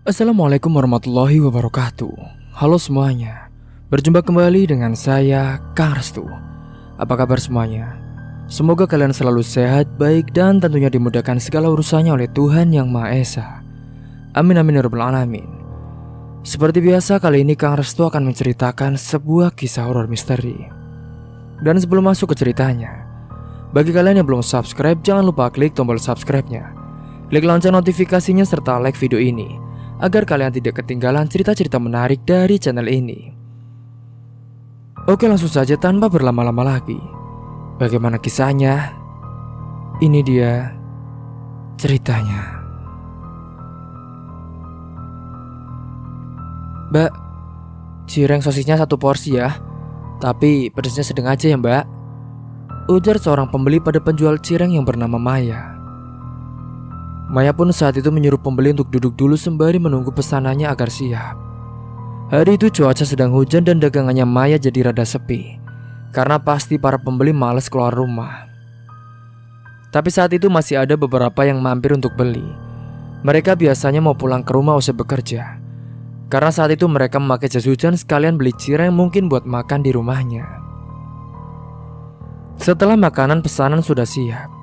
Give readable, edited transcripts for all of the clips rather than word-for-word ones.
Assalamualaikum warahmatullahi wabarakatuh. Halo semuanya, berjumpa kembali dengan saya, Kang Restu. Apa kabar semuanya? Semoga kalian selalu sehat, baik, dan tentunya dimudahkan segala urusannya oleh Tuhan Yang Maha Esa. Amin amin ya rabbal alamin. Seperti biasa, kali ini Kang Restu akan menceritakan sebuah kisah horor misteri. Dan sebelum masuk ke ceritanya, bagi kalian yang belum subscribe, jangan lupa klik tombol subscribe-nya. Klik lonceng notifikasinya serta like video ini agar kalian tidak ketinggalan cerita-cerita menarik dari channel ini. Oke, langsung saja tanpa berlama-lama lagi. Bagaimana kisahnya? Ini dia ceritanya. Mbak, cireng sosisnya 1 porsi ya. Tapi pedasnya sedang aja ya mbak, ujar seorang pembeli pada penjual cireng yang bernama Maya. Maya pun saat itu menyuruh pembeli untuk duduk dulu sembari menunggu pesanannya agar siap. Hari itu cuaca sedang hujan dan dagangannya Maya jadi rada sepi, karena pasti para pembeli malas keluar rumah. Tapi saat itu masih ada beberapa yang mampir untuk beli. Mereka biasanya mau pulang ke rumah usai bekerja, karena saat itu mereka memakai jas hujan sekalian beli cireng mungkin buat makan di rumahnya. Setelah makanan pesanan sudah siap,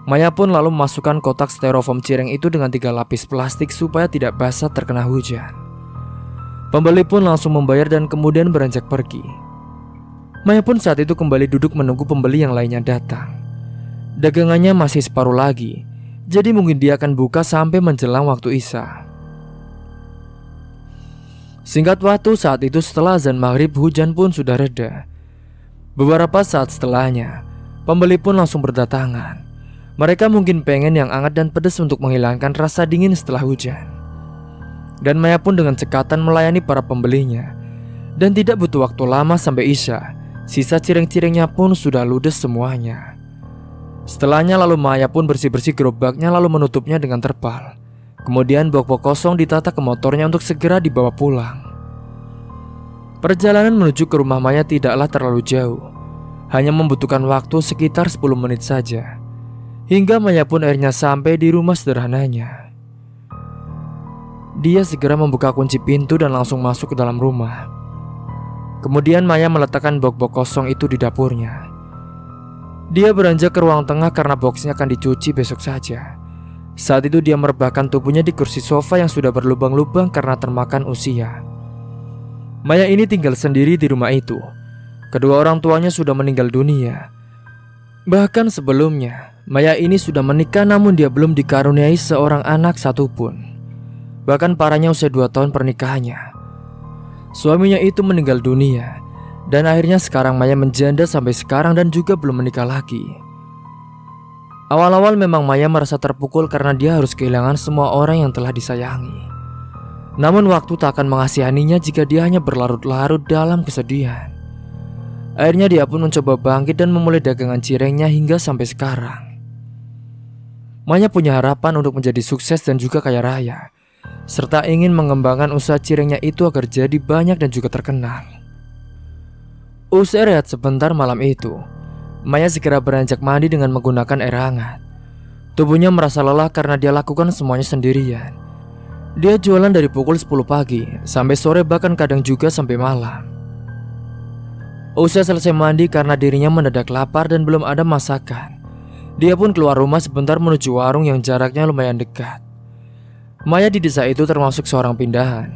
Maya pun lalu memasukkan kotak styrofoam cireng itu dengan 3 lapis plastik supaya tidak basah terkena hujan. Pembeli pun langsung membayar dan kemudian beranjak pergi. Maya pun saat itu kembali duduk menunggu pembeli yang lainnya datang. Dagangannya masih separuh lagi, jadi mungkin dia akan buka sampai menjelang waktu Isya. Singkat waktu saat itu setelah azan maghrib, hujan pun sudah reda. Beberapa saat setelahnya, pembeli pun langsung berdatangan. Mereka mungkin pengen yang hangat dan pedas untuk menghilangkan rasa dingin setelah hujan. Dan Maya pun dengan cekatan melayani para pembelinya. Dan tidak butuh waktu lama sampai Isya, sisa cireng-cirengnya pun sudah ludes semuanya. Setelahnya lalu Maya pun bersih-bersih gerobaknya lalu menutupnya dengan terpal. Kemudian box-box kosong ditata ke motornya untuk segera dibawa pulang. Perjalanan menuju ke rumah Maya tidaklah terlalu jauh, hanya membutuhkan waktu sekitar 10 menit saja. Hingga Maya pun akhirnya sampai di rumah sederhananya. Dia segera membuka kunci pintu dan langsung masuk ke dalam rumah. Kemudian Maya meletakkan box-box kosong itu di dapurnya. Dia beranjak ke ruang tengah karena boxnya akan dicuci besok saja. Saat itu dia merebahkan tubuhnya di kursi sofa yang sudah berlubang-lubang karena termakan usia. Maya ini tinggal sendiri di rumah itu. Kedua orang tuanya sudah meninggal dunia. Bahkan sebelumnya, Maya ini sudah menikah namun dia belum dikaruniai seorang anak satupun. Bahkan parahnya usia 2 tahun pernikahannya, suaminya itu meninggal dunia. Dan akhirnya sekarang Maya menjanda sampai sekarang dan juga belum menikah lagi. Awal-awal memang Maya merasa terpukul karena dia harus kehilangan semua orang yang telah disayangi. Namun waktu tak akan mengasihaninya jika dia hanya berlarut-larut dalam kesedihan. Akhirnya dia pun mencoba bangkit dan memulai dagangan cirengnya hingga sampai sekarang. Maya punya harapan untuk menjadi sukses dan juga kaya raya, serta ingin mengembangkan usaha cirengnya itu agar jadi banyak dan juga terkenal. Usai rehat sebentar malam itu, Maya segera beranjak mandi dengan menggunakan air hangat. Tubuhnya merasa lelah karena dia lakukan semuanya sendirian. Dia jualan dari pukul 10 pagi sampai sore, bahkan kadang juga sampai malam. Usai selesai mandi karena dirinya mendadak lapar dan belum ada masakan, dia pun keluar rumah sebentar menuju warung yang jaraknya lumayan dekat. Maya di desa itu termasuk seorang pindahan,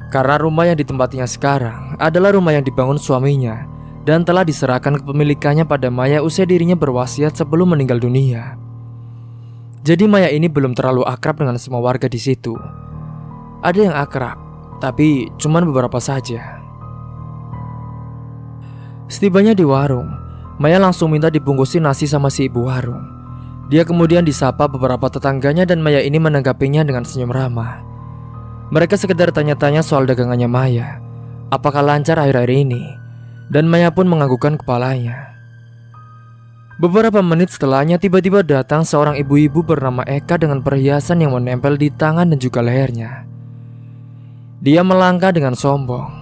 karena rumah yang ditempatinya sekarang adalah rumah yang dibangun suaminya dan telah diserahkan kepemilikannya pada Maya usai dirinya berwasiat sebelum meninggal dunia. Jadi Maya ini belum terlalu akrab dengan semua warga di situ. Ada yang akrab, tapi cuman beberapa saja. Setibanya di warung, Maya langsung minta dibungkusin nasi sama si ibu warung. Dia kemudian disapa beberapa tetangganya dan Maya ini menanggapinya dengan senyum ramah. Mereka sekedar tanya-tanya soal dagangannya Maya, apakah lancar akhir-akhir ini, dan Maya pun menganggukkan kepalanya. Beberapa menit setelahnya tiba-tiba datang seorang ibu-ibu bernama Eka dengan perhiasan yang menempel di tangan dan juga lehernya. Dia melangkah dengan sombong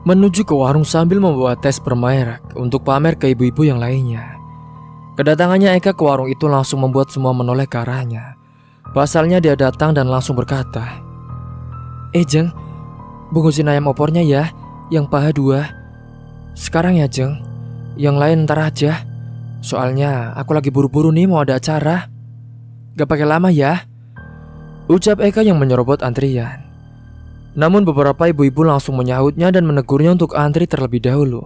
menuju ke warung sambil membawa tes bermerek untuk pamer ke ibu-ibu yang lainnya. Kedatangannya Eka ke warung itu langsung membuat semua menoleh ke arahnya. Pasalnya dia datang dan langsung berkata, Jeng, bungkusin ayam opornya ya, yang paha 2. Sekarang ya Jeng, yang lain ntar aja. Soalnya aku lagi buru-buru nih mau ada acara. Gak pakai lama ya, ucap Eka yang menyerobot antrian. Namun beberapa ibu-ibu langsung menyahutnya dan menegurnya untuk antri terlebih dahulu.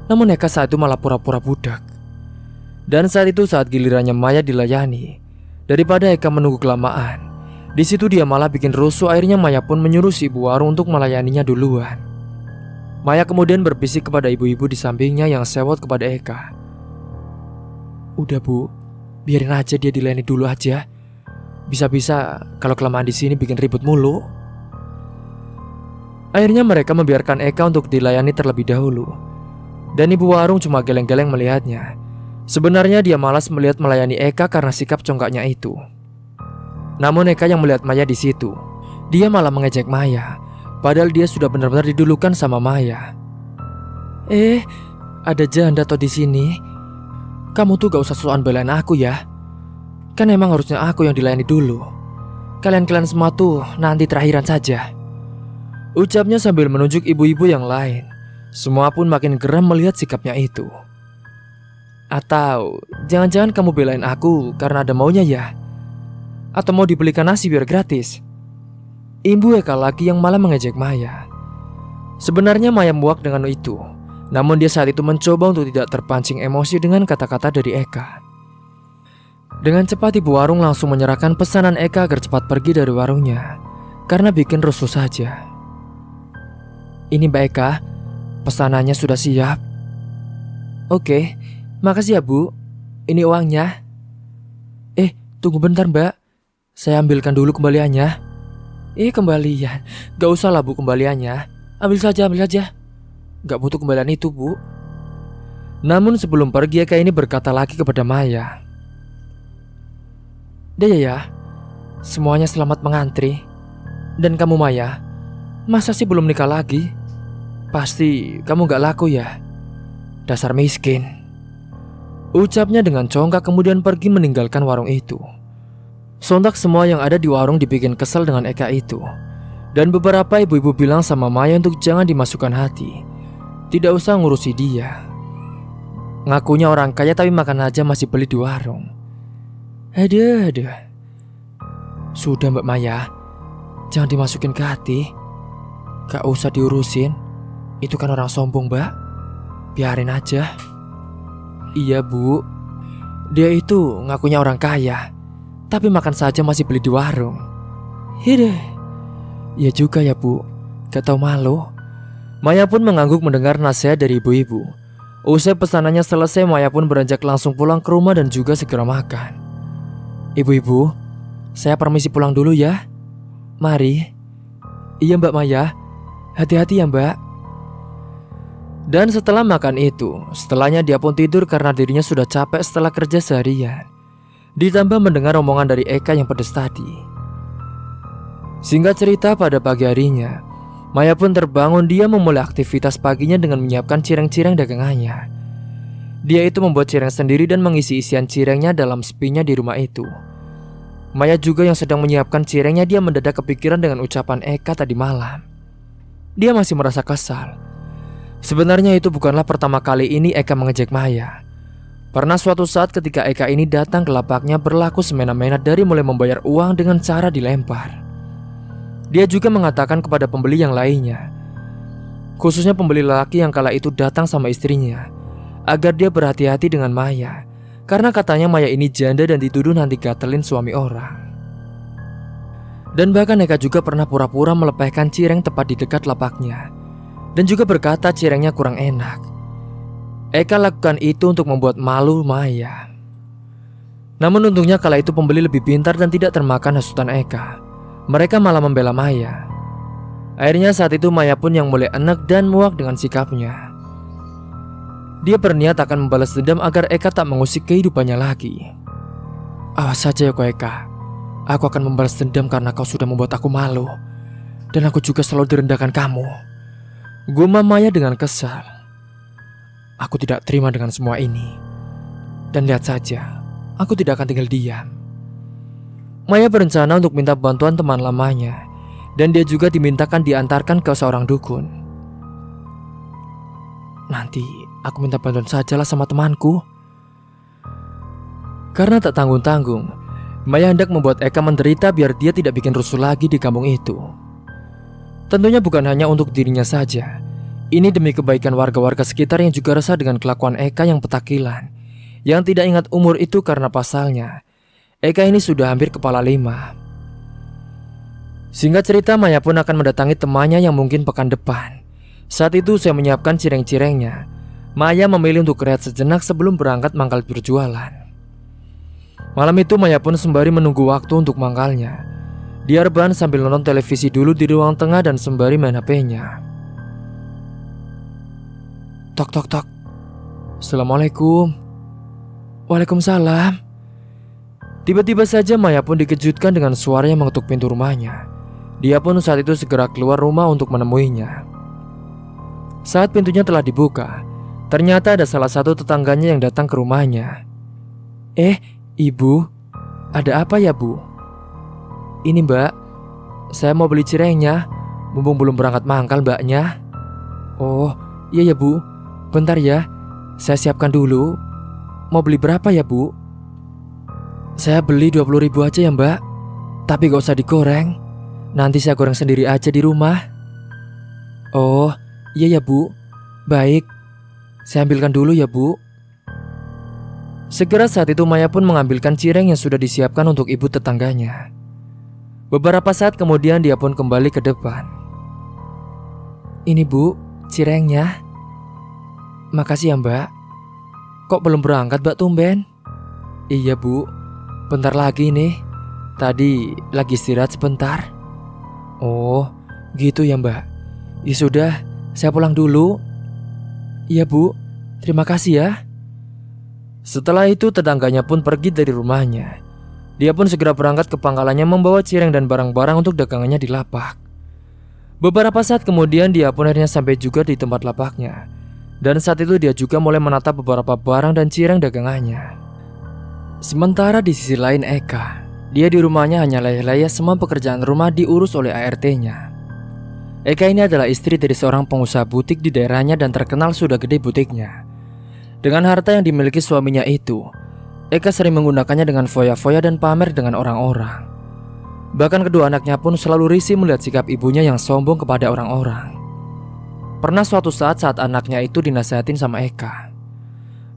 Namun Eka saat itu malah pura-pura budak. Dan saat itu saat gilirannya Maya dilayani, daripada Eka menunggu kelamaan, di situ dia malah bikin rusuh. Akhirnya Maya pun menyuruh si ibu warung untuk melayaninya duluan. Maya kemudian berbisik kepada ibu-ibu di sampingnya yang sewot kepada Eka. Udah Bu, biarin aja dia dilayani dulu aja. Bisa-bisa kalau kelamaan di sini bikin ribut mulu. Akhirnya mereka membiarkan Eka untuk dilayani terlebih dahulu. Dan ibu warung cuma geleng-geleng melihatnya. Sebenarnya dia malas melihat melayani Eka karena sikap congkaknya itu. Namun Eka yang melihat Maya di situ, dia malah mengejek Maya, padahal dia sudah benar-benar didulukan sama Maya. Ada janda toh di sini. Kamu tuh gak usah sosokan belain aku ya. Kan emang harusnya aku yang dilayani dulu. Kalian-kalian semua tuh nanti terakhiran saja, ucapnya sambil menunjuk ibu-ibu yang lain. Semua pun makin geram melihat sikapnya itu. Atau jangan-jangan kamu belain aku karena ada maunya ya? Atau mau dibelikan nasi biar gratis? Imbu Eka lagi yang malah mengejek Maya. Sebenarnya Maya muak dengan itu, namun dia saat itu mencoba untuk tidak terpancing emosi dengan kata-kata dari Eka. Dengan cepat ibu warung langsung menyerahkan pesanan Eka agar cepat pergi dari warungnya, karena bikin rusuh saja. Ini Mbak Eka, pesanannya sudah siap. Oke, makasih ya Bu. Ini uangnya. Tunggu bentar Mbak, saya ambilkan dulu kembaliannya. Kembalian? Gak usah lah Bu kembaliannya. Ambil saja. Gak butuh kembalian itu Bu. Namun sebelum pergi Eka ini berkata lagi kepada Maya. Dia ya, semuanya selamat mengantri. Dan kamu Maya, masa sih belum nikah lagi? Pasti kamu gak laku ya? Dasar miskin, ucapnya dengan congkak kemudian pergi meninggalkan warung itu. Sontak semua yang ada di warung dibikin kesal dengan Eka itu. Dan beberapa ibu-ibu bilang sama Maya untuk jangan dimasukkan hati, tidak usah ngurusi dia. Ngakunya orang kaya tapi makan aja masih beli di warung. Aduh. Sudah Mbak Maya, jangan dimasukin ke hati. Gak usah diurusin. Itu kan orang sombong Mbak. Biarin aja. Iya Bu, dia itu ngakunya orang kaya, tapi makan saja masih beli di warung. Hideh. Ya juga ya Bu, gak tau malu. Maya pun mengangguk mendengar nasihat dari ibu-ibu. Usai pesanannya selesai, Maya pun beranjak langsung pulang ke rumah dan juga segera makan. Ibu-ibu, saya permisi pulang dulu ya. Mari. Iya Mbak Maya, hati-hati ya Mbak. Dan setelah makan itu, setelahnya dia pun tidur karena dirinya sudah capek setelah kerja seharian. Ditambah mendengar omongan dari Eka yang pedas tadi. Singkat cerita, pada pagi harinya Maya pun terbangun. Dia memulai aktivitas paginya dengan menyiapkan cireng-cireng dagangannya. Dia itu membuat cireng sendiri dan mengisi isian cirengnya dalam spinya di rumah itu. Maya juga yang sedang menyiapkan cirengnya. Dia mendadak kepikiran dengan ucapan Eka tadi malam. Dia masih merasa kesal. Sebenarnya itu bukanlah pertama kali ini Eka mengejek Maya. Pernah suatu saat ketika Eka ini datang ke lapaknya berlaku semena-mena, dari mulai membayar uang dengan cara dilempar. Dia juga mengatakan kepada pembeli yang lainnya, khususnya pembeli lelaki yang kala itu datang sama istrinya, agar dia berhati-hati dengan Maya, karena katanya Maya ini janda dan dituduh nanti gatelin suami orang. Dan bahkan Eka juga pernah pura-pura melepehkan cireng tepat di dekat lapaknya, dan juga berkata cirengnya kurang enak. Eka lakukan itu untuk membuat malu Maya. Namun untungnya kala itu pembeli lebih pintar dan tidak termakan hasutan Eka. Mereka malah membela Maya. Akhirnya saat itu Maya pun yang mulai enek dan muak dengan sikapnya. Dia berniat akan membalas dendam agar Eka tak mengusik kehidupannya lagi. Awas saja ya kau Eka, aku akan membalas dendam karena kau sudah membuat aku malu. Dan aku juga selalu direndahkan kamu, gumam Maya dengan kesal. Aku tidak terima dengan semua ini. Dan lihat saja, aku tidak akan tinggal diam. Maya berencana untuk minta bantuan teman lamanya. dan dia juga dimintakan diantarkan ke seorang dukun. Nanti aku minta bantuan sajalah sama temanku. Karena tak tanggung-tanggung, Maya hendak membuat Eka menderita biar dia tidak bikin rusuh lagi di kampung itu. Tentunya bukan hanya untuk dirinya saja. Ini demi kebaikan warga-warga sekitar yang juga resah dengan kelakuan Eka yang petakilan, yang tidak ingat umur itu karena pasalnya Eka ini sudah hampir kepala 5. Singkat cerita, Maya pun akan mendatangi temannya yang mungkin pekan depan. Saat itu saya menyiapkan cireng-cirengnya. Maya memilih untuk rehat sejenak sebelum berangkat mangkal berjualan. Malam itu Maya pun sembari menunggu waktu untuk mangkalnya. Dia rebahan sambil nonton televisi dulu di ruang tengah dan sembari main HP-nya. Tok tok tok. Assalamualaikum. Waalaikumsalam. Tiba-tiba saja Maya pun dikejutkan dengan suara yang mengetuk pintu rumahnya. Dia pun saat itu segera keluar rumah untuk menemuinya. Saat pintunya telah dibuka, ternyata ada salah satu tetangganya yang datang ke rumahnya. Ibu, ada apa ya bu? Ini mbak, saya mau beli cirengnya. Mumpung belum berangkat mangkal mbaknya. Oh iya ya bu, bentar ya, saya siapkan dulu. Mau beli berapa ya bu? Saya beli 20.000 aja ya mbak. Tapi gak usah digoreng, nanti saya goreng sendiri aja di rumah. Oh iya ya bu, baik, saya ambilkan dulu ya bu. Segera saat itu Maya pun mengambilkan cireng yang sudah disiapkan untuk ibu tetangganya. Beberapa saat kemudian dia pun kembali ke depan. Ini bu, cirengnya. Makasih ya mbak. Kok belum berangkat mbak tumben? Iya bu, bentar lagi nih. Tadi lagi istirahat sebentar. Oh gitu ya mbak. Ya sudah, saya pulang dulu. Iya bu, terima kasih ya. Setelah itu tetangganya pun pergi dari rumahnya. Dia pun segera berangkat ke pangkalannya membawa cireng dan barang-barang untuk dagangannya di lapak. Beberapa saat kemudian dia pun akhirnya sampai juga di tempat lapaknya. Dan saat itu dia juga mulai menata beberapa barang dan cireng dagangannya. Sementara di sisi lain Eka, dia di rumahnya hanya leyeh-leyeh semua pekerjaan rumah diurus oleh ART-nya. Eka ini adalah istri dari seorang pengusaha butik di daerahnya dan terkenal sudah gede butiknya. Dengan harta yang dimiliki suaminya itu, Eka sering menggunakannya dengan foya-foya dan pamer dengan orang-orang. Bahkan kedua anaknya pun selalu risih melihat sikap ibunya yang sombong kepada orang-orang. Pernah suatu saat anaknya itu dinasihatin sama Eka,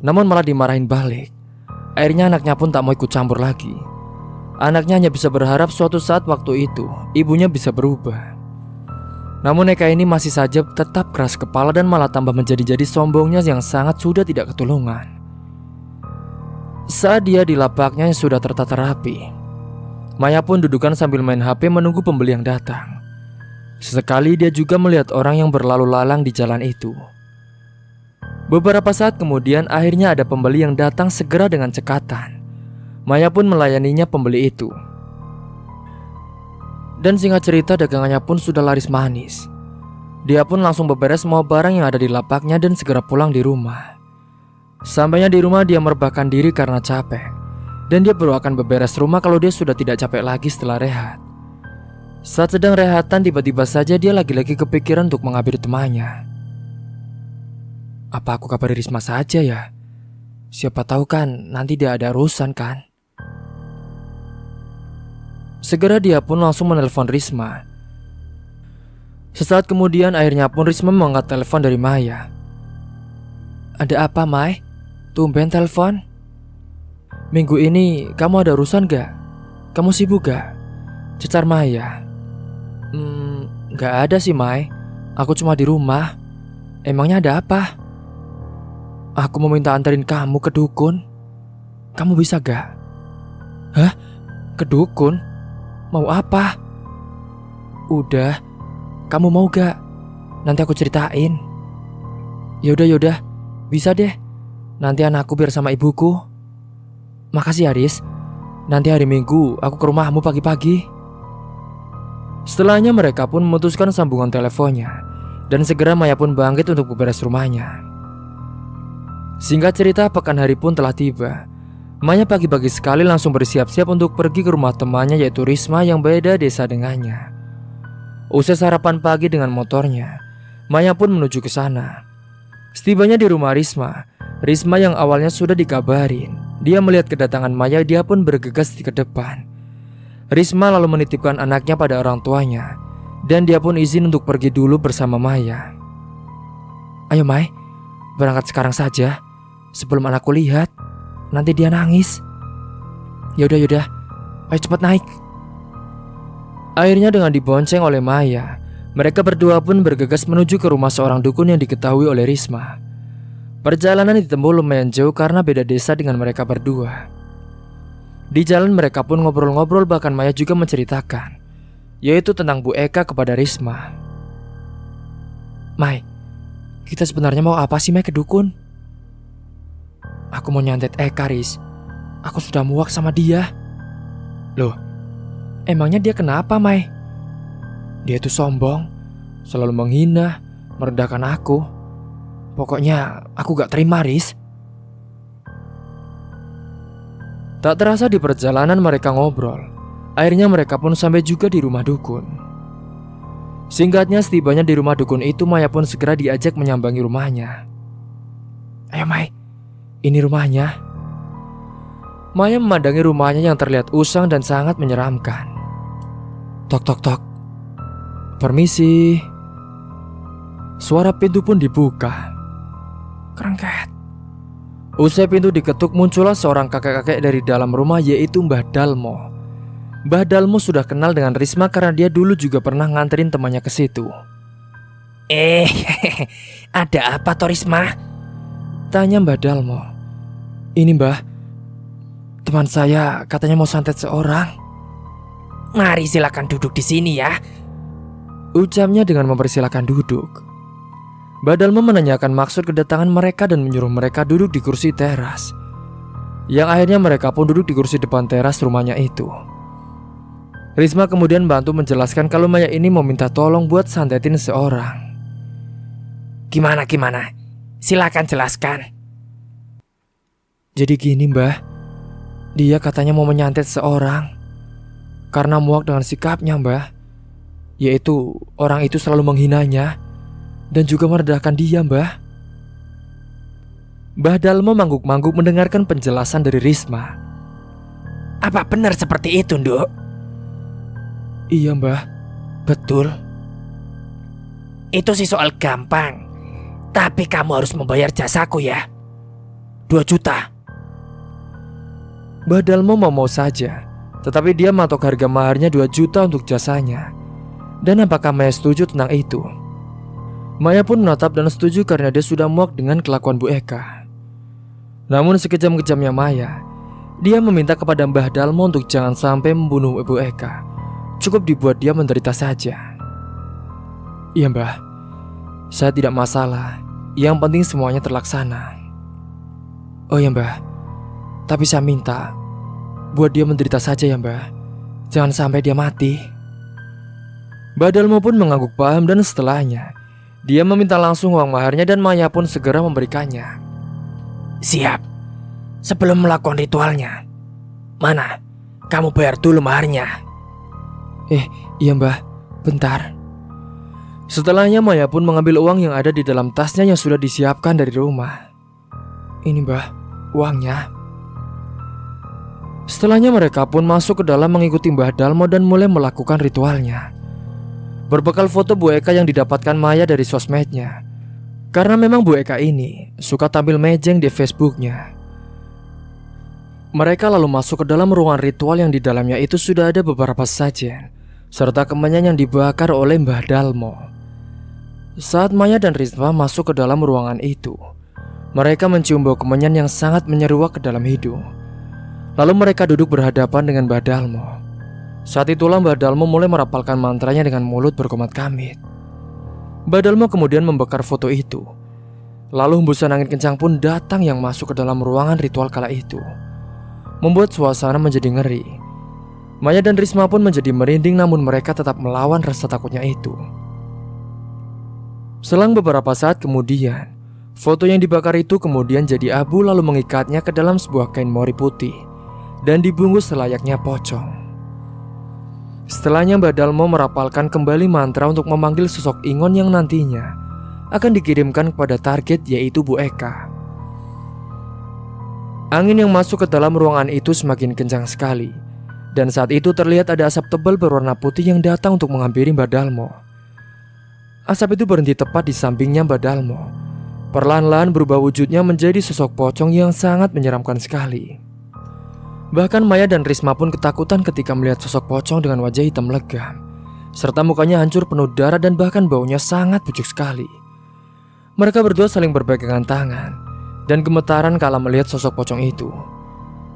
namun malah dimarahin balik. Akhirnya anaknya pun tak mau ikut campur lagi. Anaknya hanya bisa berharap suatu saat waktu itu ibunya bisa berubah. Namun Eka ini masih saja tetap keras kepala dan malah tambah menjadi-jadi sombongnya yang sangat sudah tidak ketulungan. Saat dia di lapaknya yang sudah tertata rapi, Maya pun dudukan sambil main HP menunggu pembeli yang datang. Sesekali dia juga melihat orang yang berlalu lalang di jalan itu. Beberapa saat kemudian akhirnya ada pembeli yang datang segera dengan cekatan. Maya pun melayaninya pembeli itu. Dan singkat cerita dagangannya pun sudah laris manis. Dia pun langsung beberes semua barang yang ada di lapaknya dan segera pulang di rumah. Sampainya di rumah dia merebahkan diri karena capek. Dan dia baru akan beberes rumah kalau dia sudah tidak capek lagi setelah rehat. Saat sedang rehatan tiba-tiba saja dia lagi-lagi kepikiran untuk menghampiri temannya. Apa aku kabari Risma saja ya? Siapa tahu kan nanti dia ada urusan kan? Segera dia pun langsung menelpon Risma. Sesaat kemudian akhirnya pun Risma mengangkat telepon dari Maya. Ada apa Mai? Tumben telepon? Minggu ini kamu ada urusan gak? Kamu sibuk gak? Cecar Maya. Gak ada sih Mai. Aku cuma di rumah. Emangnya ada apa? Aku mau minta anterin kamu ke dukun. Kamu bisa gak? Hah? Ke dukun? Mau apa? Udah, kamu mau gak? Nanti aku ceritain. Yaudah, bisa deh. Nanti anakku biar sama ibuku. Makasih Aris. Nanti hari Minggu aku ke rumahmu pagi-pagi. Setelahnya mereka pun memutuskan sambungan teleponnya. Dan segera Maya pun bangkit untuk beberes rumahnya. Singkat cerita pekan hari pun telah tiba. Maya pagi-pagi sekali langsung bersiap-siap untuk pergi ke rumah temannya yaitu Risma yang beda desa dengannya. Usai sarapan pagi dengan motornya, Maya pun menuju ke sana. Setibanya di rumah Risma yang awalnya sudah dikabarin, dia melihat kedatangan Maya, dia pun bergegas ke depan. Risma lalu menitipkan anaknya pada orang tuanya, dan dia pun izin untuk pergi dulu bersama Maya. "Ayo Mai, berangkat sekarang saja, sebelum anakku lihat, nanti dia nangis." Yaudah, ayo cepat naik." Akhirnya dengan dibonceng oleh Maya, mereka berdua pun bergegas menuju ke rumah seorang dukun yang diketahui oleh Risma. Perjalanan ditempuh lumayan jauh karena beda desa dengan mereka berdua. Di jalan mereka pun ngobrol-ngobrol, bahkan Maya juga menceritakan, yaitu tentang Bu Eka kepada Risma. "Mai, kita sebenarnya mau apa sih Mai ke dukun?" "Aku mau nyantet Eka, Riz. Aku sudah muak sama dia." "Loh, emangnya dia kenapa, Mai?" "Dia tuh sombong, selalu menghina, merendahkan aku. Pokoknya aku gak terima, Riz." Tak terasa di perjalanan mereka ngobrol. Akhirnya mereka pun sampai juga di rumah dukun. Singkatnya, setibanya di rumah dukun itu, Maya pun segera diajak menyambangi rumahnya. "Ayo Mai, ini rumahnya." Maya memandangi rumahnya yang terlihat usang dan sangat menyeramkan. Tok tok tok. "Permisi." Suara pintu pun dibuka. Kerengket. Usai pintu diketuk, muncullah seorang kakek-kakek dari dalam rumah, yaitu Mbah Dalmo. Mbah Dalmo sudah kenal dengan Risma karena dia dulu juga pernah nganterin temannya ke situ. Ada apa toh Risma?" tanya Mbah Dalmo. "Ini Mbah, teman saya katanya mau santet seorang." "Mari silakan duduk di sini ya," ucapnya dengan mempersilahkan duduk. Mbah Dalmo menanyakan maksud kedatangan mereka dan menyuruh mereka duduk di kursi teras. Yang akhirnya mereka pun duduk di kursi depan teras rumahnya itu. Risma kemudian bantu menjelaskan kalau Maya ini mau minta tolong buat santetin seorang. Gimana? Silakan jelaskan." "Jadi gini Mbah, dia katanya mau menyantet seorang karena muak dengan sikapnya Mbah. Yaitu orang itu selalu menghinanya dan juga merendahkan dia Mbah." Mbah Dalmo mangguk-mangguk mendengarkan penjelasan dari Risma. "Apa benar seperti itu, Nduk?" "Iya Mbah, betul." "Itu sih soal gampang, tapi kamu harus membayar jasaku ya, 2 juta. Mbah Dalmo mau saja, tetapi dia matok harga maharnya 2 juta untuk jasanya. Dan apakah Maya setuju tentang itu? Maya pun menatap dan setuju karena dia sudah muak dengan kelakuan Bu Eka. Namun sekejam-kejamnya Maya, dia meminta kepada Mbah Dalmo untuk jangan sampai membunuh Bu Eka. Cukup dibuat dia menderita saja. "Iya Mbah, saya tidak masalah. Yang penting semuanya terlaksana." "Oh ya Mbah, tapi saya minta buat dia menderita saja ya Mbah. Jangan sampai dia mati." Mbah Dalmo pun mengangguk paham dan setelahnya dia meminta langsung uang maharnya dan Maya pun segera memberikannya. "Siap. Sebelum melakukan ritualnya, mana? Kamu bayar dulu maharnya." Iya Mbah, bentar." Setelahnya Maya pun mengambil uang yang ada di dalam tasnya yang sudah disiapkan dari rumah. "Ini Mbah, uangnya." Setelahnya mereka pun masuk ke dalam mengikuti Mbah Dalmo dan mulai melakukan ritualnya. Berbekal foto Bu Eka yang didapatkan Maya dari sosmednya. Karena memang Bu Eka ini suka tampil mejeng di Facebooknya. Mereka lalu masuk ke dalam ruangan ritual yang di dalamnya itu sudah ada beberapa sajen serta kemenyan yang dibakar oleh Mbah Dalmo. Saat Maya dan Risma masuk ke dalam ruangan itu, mereka mencium bau kemenyan yang sangat menyeruak ke dalam hidung. Lalu mereka duduk berhadapan dengan Mbah Dalmo. Saat itulah Mbah Dalmo mulai merapalkan mantranya dengan mulut berkomat-kamit. Mbah Dalmo kemudian membakar foto itu. Lalu hembusan angin kencang pun datang yang masuk ke dalam ruangan ritual kala itu, membuat suasana menjadi ngeri. Maya dan Risma pun menjadi merinding, namun mereka tetap melawan rasa takutnya itu. Selang beberapa saat kemudian, foto yang dibakar itu kemudian jadi abu lalu mengikatnya ke dalam sebuah kain mori putih dan dibungkus selayaknya pocong. Setelahnya Mbak Dalmo merapalkan kembali mantra untuk memanggil sosok Ingon yang nantinya akan dikirimkan kepada target, yaitu Bu Eka. Angin yang masuk ke dalam ruangan itu semakin kencang sekali, dan saat itu terlihat ada asap tebal berwarna putih yang datang untuk menghampiri Mbak Dalmo. Asap itu berhenti tepat di sampingnya Mbak Dalmo. Perlahan-lahan berubah wujudnya menjadi sosok pocong yang sangat menyeramkan sekali. Bahkan Maya dan Risma pun ketakutan ketika melihat sosok pocong dengan wajah hitam legam, serta mukanya hancur penuh darah dan bahkan baunya sangat pucuk sekali. Mereka berdua saling berpegangan tangan dan gemetaran kala melihat sosok pocong itu.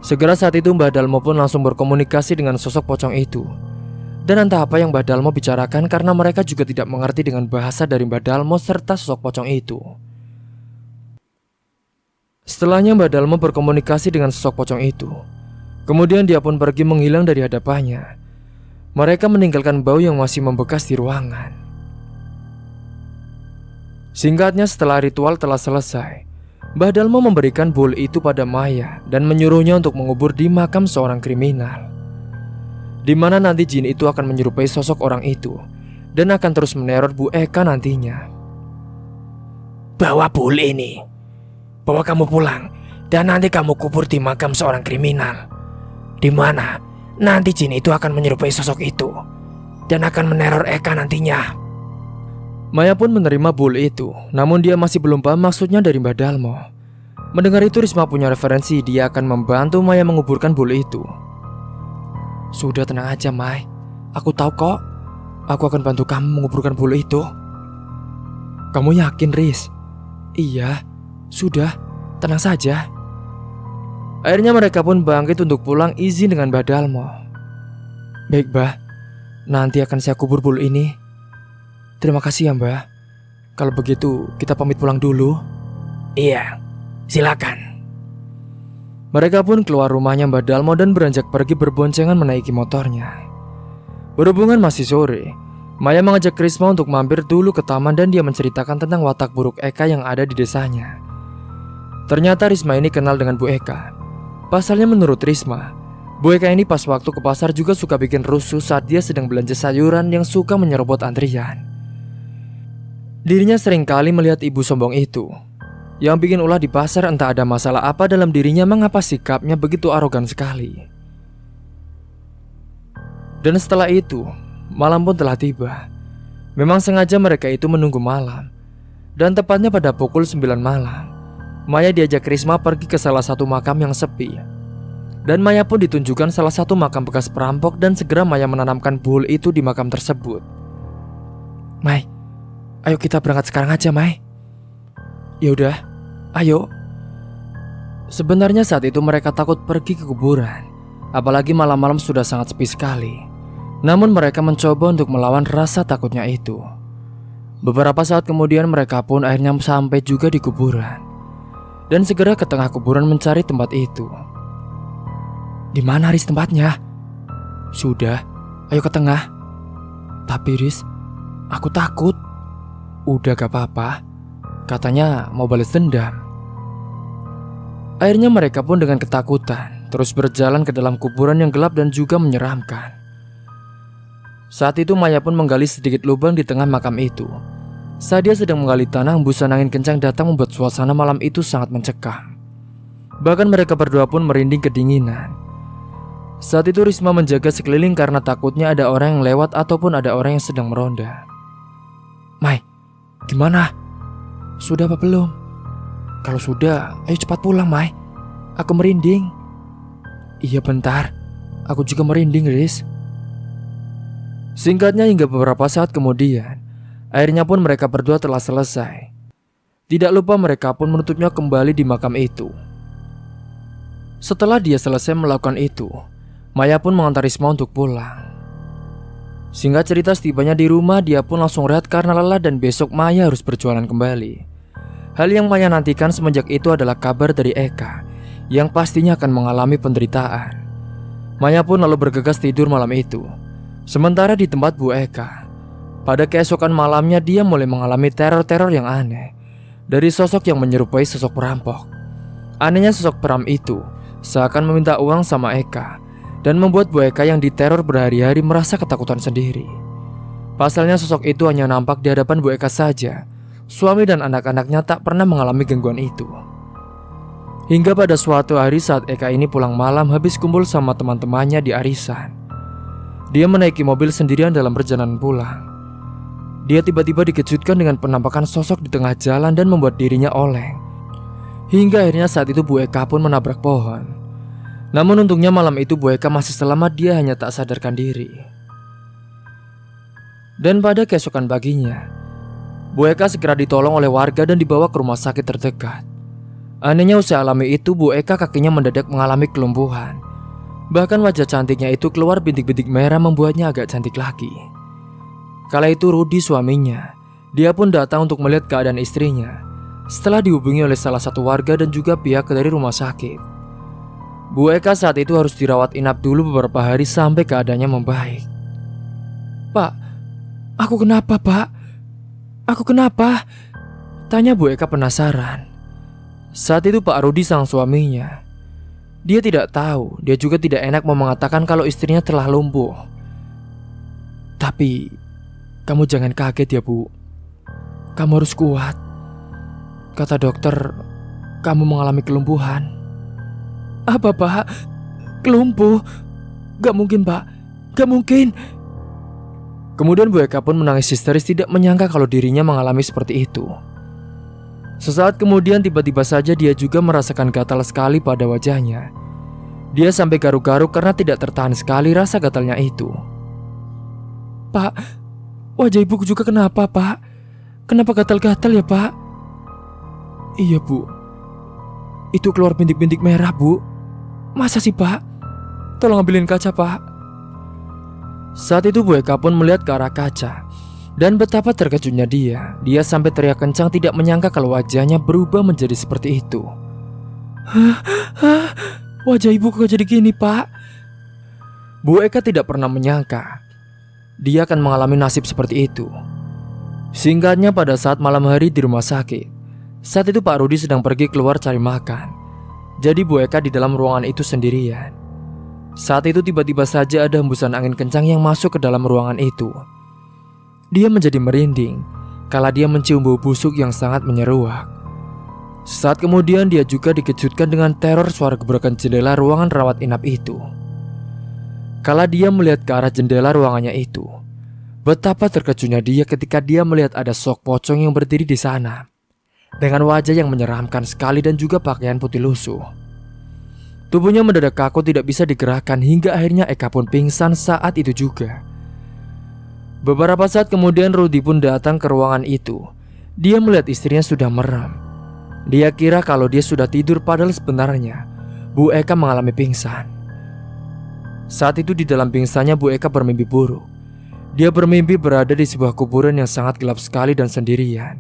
Segera saat itu Mbak Dalmo pun langsung berkomunikasi dengan sosok pocong itu. Dan entah apa yang Mbak Dalmo bicarakan karena mereka juga tidak mengerti dengan bahasa dari Mbak Dalmo serta sosok pocong itu. Setelahnya Mbak Dalmo berkomunikasi dengan sosok pocong itu. Kemudian dia pun pergi menghilang dari hadapannya. Mereka meninggalkan bau yang masih membekas di ruangan. Singkatnya, setelah ritual telah selesai, Mbah Dalmo memberikan bul itu pada Maya dan menyuruhnya untuk mengubur di makam seorang kriminal, di mana nanti jin itu akan menyerupai sosok orang itu dan akan terus meneror Bu Eka nantinya. Bawa bul ini, bawa kamu pulang, dan nanti kamu kubur di makam seorang kriminal, di mana nanti jin itu akan menyerupai sosok itu dan akan meneror Eka nantinya. Maya pun menerima bul itu, namun dia masih belum paham maksudnya dari Mbah Dalmo. Mendengar itu Risma punya referensi, dia akan membantu Maya menguburkan bul itu. Sudah, tenang aja Mai, aku tahu kok. Aku akan bantu kamu menguburkan bul itu. Kamu yakin, Riz? Iya, sudah, tenang saja. Akhirnya mereka pun bangkit untuk pulang izin dengan Mbah Dalmo. Baik Mbah, nanti akan saya kubur bul ini. Terima kasih ya Mbah. Kalau begitu kita pamit pulang dulu. Iya, silakan. Mereka pun keluar rumahnya Mbah Dalmo dan beranjak pergi berboncengan menaiki motornya. Berhubungan masih sore, Maya mengajak Risma untuk mampir dulu ke taman dan dia menceritakan tentang watak buruk Eka yang ada di desanya. Ternyata Risma ini kenal dengan Bu Eka. Pasalnya menurut Risma, Bu Eka ini pas waktu ke pasar juga suka bikin rusuh saat dia sedang belanja sayuran yang suka menyerobot antrian. Dirinya seringkali melihat ibu sombong itu, yang bikin ulah di pasar. Entah ada masalah apa dalam dirinya mengapa sikapnya begitu arogan sekali. Dan setelah itu, malam pun telah tiba. Memang sengaja mereka itu menunggu malam. Dan tepatnya pada pukul 9 malam, Maya diajak Risma pergi ke salah satu makam yang sepi. Dan Maya pun ditunjukkan salah satu makam bekas perampok dan segera Maya menanamkan bul itu di makam tersebut. Mai, ayo kita berangkat sekarang aja, Mai. Yaudah, ayo. Sebenarnya saat itu mereka takut pergi ke kuburan, apalagi malam-malam sudah sangat sepi sekali. Namun mereka mencoba untuk melawan rasa takutnya itu. Beberapa saat kemudian mereka pun akhirnya sampai juga di kuburan. Dan segera ke tengah kuburan mencari tempat itu. Di mana Riz tempatnya? Sudah, ayo ke tengah. Tapi Riz, aku takut. Udah gak apa-apa, katanya mau balas dendam. Akhirnya mereka pun dengan ketakutan terus berjalan ke dalam kuburan yang gelap dan juga menyeramkan. Saat itu Maya pun menggali sedikit lubang di tengah makam itu. Saat dia sedang menggali tanah, hembusan angin kencang datang membuat suasana malam itu sangat mencekam. Bahkan mereka berdua pun merinding kedinginan. Saat itu Risma menjaga sekeliling karena takutnya ada orang yang lewat ataupun ada orang yang sedang meronda. Mai, gimana? Sudah apa belum? Kalau sudah, ayo cepat pulang, Mai. Aku merinding. Iya bentar, aku juga merinding, Riz. Singkatnya hingga beberapa saat kemudian, akhirnya pun mereka berdua telah selesai. Tidak lupa mereka pun menutupnya kembali di makam itu. Setelah dia selesai melakukan itu, Maya pun mengantar Risma untuk pulang. Singkat cerita, setibanya di rumah dia pun langsung rehat karena lelah dan besok Maya harus berjualan kembali. Hal yang Maya nantikan semenjak itu adalah kabar dari Eka yang pastinya akan mengalami penderitaan. Maya pun lalu bergegas tidur malam itu. Sementara di tempat Bu Eka, pada keesokan malamnya dia mulai mengalami teror-teror yang aneh dari sosok yang menyerupai sosok perampok. Anehnya sosok peram itu seakan meminta uang sama Eka dan membuat Bu Eka yang diteror berhari-hari merasa ketakutan sendiri. Pasalnya sosok itu hanya nampak di hadapan Bu Eka saja. Suami dan anak-anaknya tak pernah mengalami gangguan itu. Hingga pada suatu hari saat Eka ini pulang malam habis kumpul sama teman-temannya di arisan. Dia menaiki mobil sendirian dalam perjalanan pulang. Dia tiba-tiba dikejutkan dengan penampakan sosok di tengah jalan dan membuat dirinya oleng. Hingga akhirnya saat itu Bu Eka pun menabrak pohon. Namun untungnya malam itu Bu Eka masih selamat, dia hanya tak sadarkan diri. Dan pada keesokan paginya, Bu Eka segera ditolong oleh warga dan dibawa ke rumah sakit terdekat. Anehnya usai alami itu Bu Eka kakinya mendadak mengalami kelumpuhan. Bahkan wajah cantiknya itu keluar bintik-bintik merah membuatnya agak cantik lagi. Kala itu Rudi suaminya, dia pun datang untuk melihat keadaan istrinya. Setelah dihubungi oleh salah satu warga dan juga pihak dari rumah sakit, Bu Eka saat itu harus dirawat inap dulu beberapa hari sampai keadaannya membaik. "Pak, aku kenapa Pak? Aku kenapa?" tanya Bu Eka penasaran. Saat itu Pak Rudi sang suaminya, dia tidak tahu, dia juga tidak enak mau mengatakan kalau istrinya telah lumpuh. "Tapi kamu jangan kaget ya Bu, kamu harus kuat. Kata dokter, kamu mengalami kelumpuhan." "Apa Pak? Kelumpuh? Gak mungkin Pak, gak mungkin." Kemudian Bu Eka pun menangis histeris, tidak menyangka kalau dirinya mengalami seperti itu. Sesaat kemudian tiba-tiba saja dia juga merasakan gatal sekali pada wajahnya. Dia sampai garuk-garuk karena tidak tertahan sekali rasa gatalnya itu. "Pak, wajah ibuku juga kenapa Pak? Kenapa gatal-gatal ya Pak?" "Iya Bu, itu keluar bintik-bintik merah Bu." "Masa sih Pak? Tolong ambilin kaca Pak." Saat itu Bu Eka pun melihat ke arah kaca. Dan betapa terkejutnya dia. Dia sampai teriak kencang, tidak menyangka kalau wajahnya berubah menjadi seperti itu. "Hah? Wajah ibu kok jadi gini Pak?" Bu Eka tidak pernah menyangka dia akan mengalami nasib seperti itu. Singkatnya pada saat malam hari di rumah sakit, saat itu Pak Rudi sedang pergi keluar cari makan. Jadi Bu Eka di dalam ruangan itu sendirian. Saat itu tiba-tiba saja ada hembusan angin kencang yang masuk ke dalam ruangan itu. Dia menjadi merinding kala dia mencium bau busuk yang sangat menyeruak. Saat kemudian dia juga dikejutkan dengan teror suara gebrakan jendela ruangan rawat inap itu. Kala dia melihat ke arah jendela ruangannya itu, betapa terkejutnya dia ketika dia melihat ada sok pocong yang berdiri di sana dengan wajah yang menyeramkan sekali dan juga pakaian putih lusuh. Tubuhnya mendadak kaku, tidak bisa digerakkan, hingga akhirnya Eka pun pingsan saat itu juga. Beberapa saat kemudian Rudi pun datang ke ruangan itu. Dia melihat istrinya sudah merem. Dia kira kalau dia sudah tidur, padahal sebenarnya Bu Eka mengalami pingsan. Saat itu di dalam pingsannya Bu Eka bermimpi buruk. Dia bermimpi berada di sebuah kuburan yang sangat gelap sekali dan sendirian.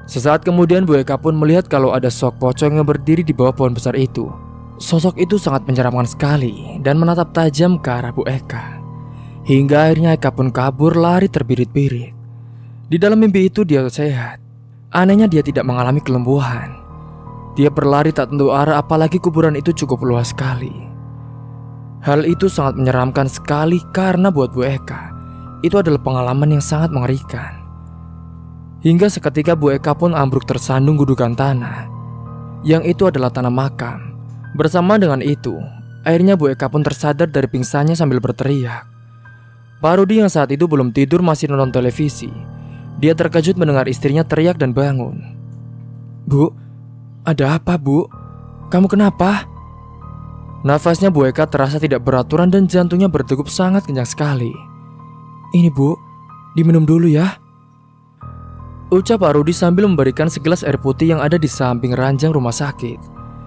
Sesaat kemudian Bu Eka pun melihat kalau ada sok pocong yang berdiri di bawah pohon besar itu. Sosok itu sangat menyeramkan sekali dan menatap tajam ke arah Bu Eka. Hingga akhirnya Eka pun kabur lari terbirit-birit. Di dalam mimpi itu dia sehat. Anehnya dia tidak mengalami kelumpuhan. Dia berlari tak tentu arah, apalagi kuburan itu cukup luas sekali. Hal itu sangat menyeramkan sekali karena buat Bu Eka itu adalah pengalaman yang sangat mengerikan. Hingga seketika Bu Eka pun ambruk tersandung gudukan tanah, yang itu adalah tanah makam. Bersama dengan itu, akhirnya Bu Eka pun tersadar dari pingsannya sambil berteriak. Pak Rudi yang saat itu belum tidur masih nonton televisi. Dia terkejut mendengar istrinya teriak dan bangun. "Bu, ada apa Bu? Kamu kenapa?" Nafasnya Bu Eka terasa tidak beraturan dan jantungnya berdegup sangat kencang sekali. "Ini Bu, diminum dulu ya," ucap Pak Rudi sambil memberikan segelas air putih yang ada di samping ranjang rumah sakit.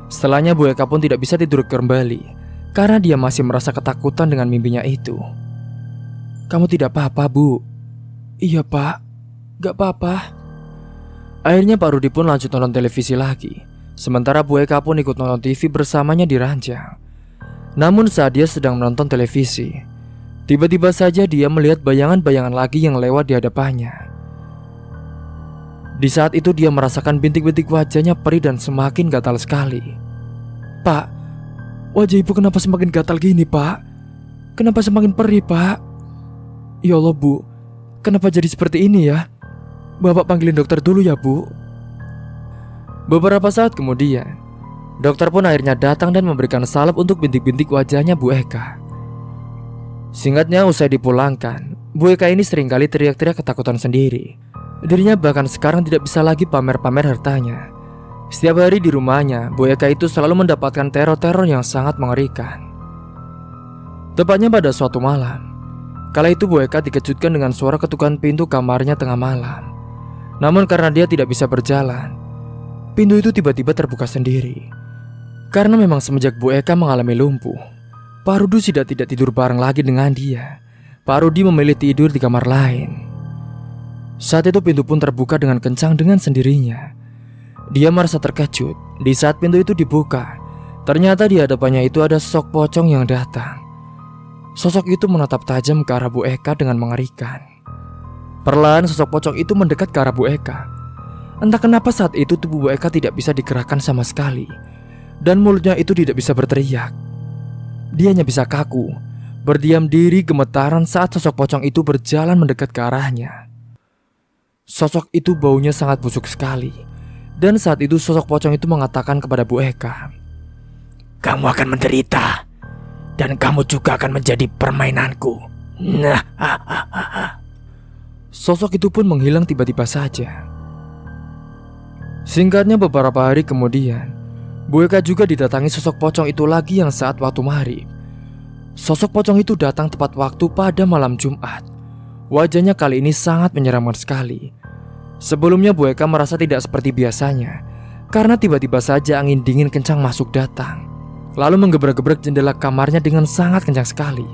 Setelahnya Bu Eka pun tidak bisa tidur kembali karena dia masih merasa ketakutan dengan mimpinya itu. "Kamu tidak apa-apa Bu?" "Iya Pak, gak apa-apa." Akhirnya Pak Rudi pun lanjut nonton televisi lagi. Sementara Bu Eka pun ikut nonton TV bersamanya di ranjang. Namun saat dia sedang menonton televisi, tiba-tiba saja dia melihat bayangan-bayangan lagi yang lewat di hadapannya. Di saat itu dia merasakan bintik-bintik wajahnya perih dan semakin gatal sekali. Wajah ibu kenapa semakin gatal gini, Pak? Kenapa semakin perih, Pak? Ya Allah, Bu. Kenapa jadi seperti ini ya? Bapak panggilin dokter dulu ya, Bu. Beberapa saat kemudian, dokter pun akhirnya datang dan memberikan salep untuk bintik-bintik wajahnya Bu Eka. Singkatnya, usai dipulangkan, Bu Eka ini seringkali teriak-teriak ketakutan sendiri. Dirinya bahkan sekarang tidak bisa lagi pamer-pamer hartanya. Setiap hari di rumahnya, Bu Eka itu selalu mendapatkan teror-teror yang sangat mengerikan. Tepatnya pada suatu malam, kala itu Bu Eka dikejutkan dengan suara ketukan pintu kamarnya tengah malam. Namun karena dia tidak bisa berjalan, pintu itu tiba-tiba terbuka sendiri. Karena memang semenjak Bu Eka mengalami lumpuh, Pak Rudi sudah tidak tidur bareng lagi dengan dia. Pak Rudi memilih tidur di kamar lain. Saat itu pintu pun terbuka dengan kencang dengan sendirinya. Dia merasa terkejut di saat pintu itu dibuka. Ternyata di hadapannya itu ada sosok pocong yang datang. Sosok itu menatap tajam ke arah Bu Eka dengan mengerikan. Perlahan sosok pocong itu mendekat ke arah Bu Eka. Entah kenapa saat itu tubuh Bu Eka tidak bisa digerakkan sama sekali, dan mulutnya itu tidak bisa berteriak. Dia hanya bisa kaku, berdiam diri gemetaran saat sosok pocong itu berjalan mendekat ke arahnya. Sosok itu baunya sangat busuk sekali. Dan saat itu sosok pocong itu mengatakan kepada Bu Eka, "Kamu akan menderita, dan kamu juga akan menjadi permainanku." Nah, sosok itu pun menghilang tiba-tiba saja. Singkatnya beberapa hari kemudian, Bu Eka juga didatangi sosok pocong itu lagi yang saat waktu maghrib. Sosok pocong itu datang tepat waktu pada malam Jumat. Wajahnya kali ini sangat menyeramkan sekali. Sebelumnya Bu Eka merasa tidak seperti biasanya, karena tiba-tiba saja angin dingin kencang masuk datang, lalu menggebrak-gebrak jendela kamarnya dengan sangat kencang sekali.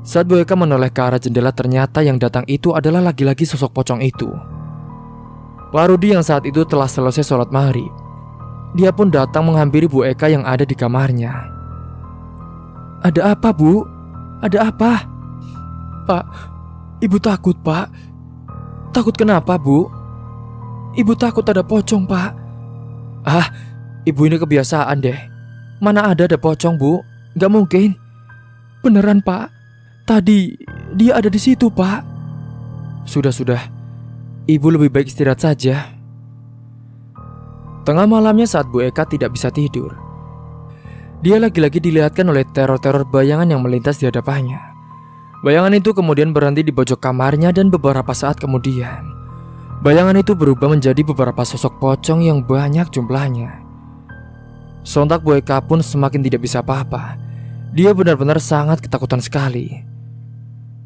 Saat Bu Eka menoleh ke arah jendela, ternyata yang datang itu adalah lagi-lagi sosok pocong itu. Pak Rudi yang saat itu telah selesai sholat maghrib. Dia pun datang menghampiri Bu Eka yang ada di kamarnya. "Ada apa, Bu? Ada apa?" "Pak, Ibu takut, Pak." "Takut kenapa, Bu?" "Ibu takut ada pocong, Pak." "Ah, Ibu ini kebiasaan deh. Mana ada pocong, Bu? Gak mungkin." "Beneran, Pak. Tadi dia ada di situ, Pak." Sudah. Ibu lebih baik istirahat saja." Tengah malamnya saat Bu Eka tidak bisa tidur, dia lagi-lagi dilihatkan oleh teror-teror bayangan yang melintas di hadapannya. Bayangan itu kemudian berhenti di pojok kamarnya dan beberapa saat kemudian, bayangan itu berubah menjadi beberapa sosok pocong yang banyak jumlahnya. Sontak Bu Eka pun semakin tidak bisa apa-apa. Dia benar-benar sangat ketakutan sekali.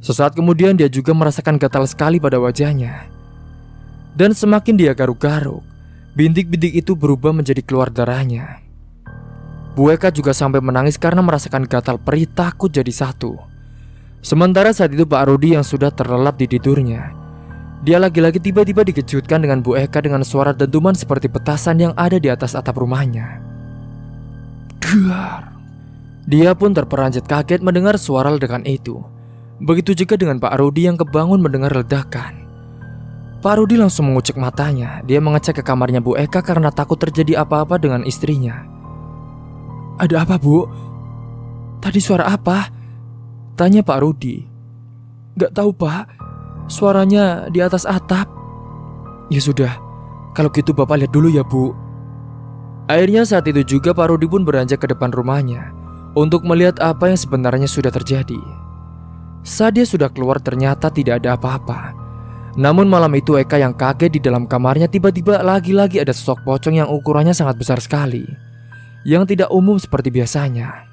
Sesaat kemudian dia juga merasakan gatal sekali pada wajahnya. Dan semakin dia garuk-garuk, bintik-bintik itu berubah menjadi keluar darahnya. Bu Eka juga sampai menangis karena merasakan gatal perih takut jadi satu. Sementara saat itu Pak Rudi yang sudah terlelap di tidurnya, dia lagi-lagi tiba-tiba dikejutkan dengan Bu Eka dengan suara dentuman seperti petasan yang ada di atas atap rumahnya. Duar. Dia pun terperanjat kaget mendengar suara ledakan itu. Begitu juga dengan Pak Rudi yang kebangun mendengar ledakan. Pak Rudi langsung mengucek matanya. Dia mengecek ke kamarnya Bu Eka karena takut terjadi apa-apa dengan istrinya. "Ada apa, Bu? Tadi suara apa?" tanya Pak Rudi. "Gak tahu, Pak. Suaranya di atas atap." "Ya sudah, kalau gitu Bapak lihat dulu ya, Bu." Akhirnya saat itu juga Pak Rudi pun beranjak ke depan rumahnya untuk melihat apa yang sebenarnya sudah terjadi. Saat dia sudah keluar ternyata tidak ada apa-apa. Namun malam itu Eka yang kaget di dalam kamarnya tiba-tiba lagi-lagi ada sosok pocong yang ukurannya sangat besar sekali, yang tidak umum seperti biasanya.